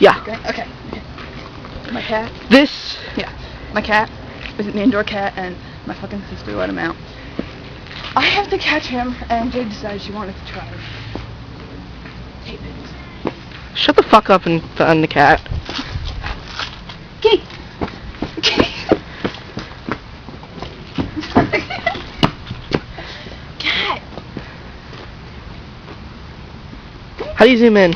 Yeah. Okay. My cat? This? Yeah. My cat is an indoor cat, and my fucking sister let him out. I have to catch him, and Jade decided she wanted to try it. Tape it. Shut the fuck up and on the cat. Kitty! Cat! How do you zoom in?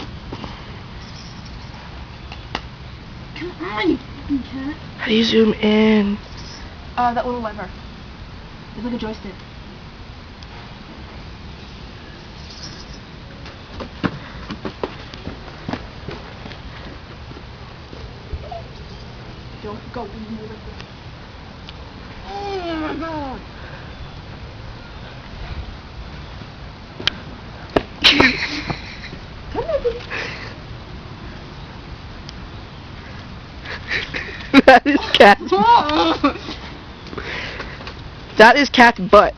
Come on, you fucking cat. How do you zoom in? That little lever. It's like a joystick. Don't go move it. Oh my god. That is cat. That is cat's butt.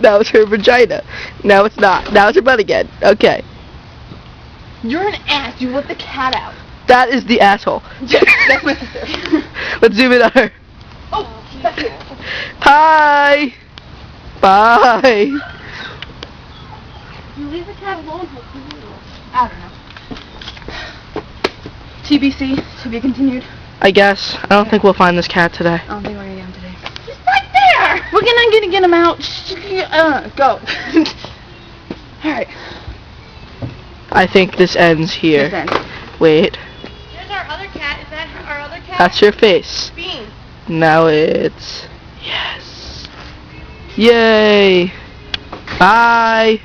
That was her vagina. Now it's not. Now it's her butt again. Okay. You're an ass. You let the cat out. That is the asshole. That's my sister. Let's zoom in on her. Oh, that's it. Hi. Bye. You leave the cat alone. I don't know. TBC, to be continued. I guess. I don't think we'll find this cat today. I don't think we're gonna get him today. He's right there! We're gonna get him out. Go. Alright. I think this ends here. This ends. Wait. There's our other cat. Is that our other cat? That's your face. Bean. Now it's... Yes. Yay. Bye.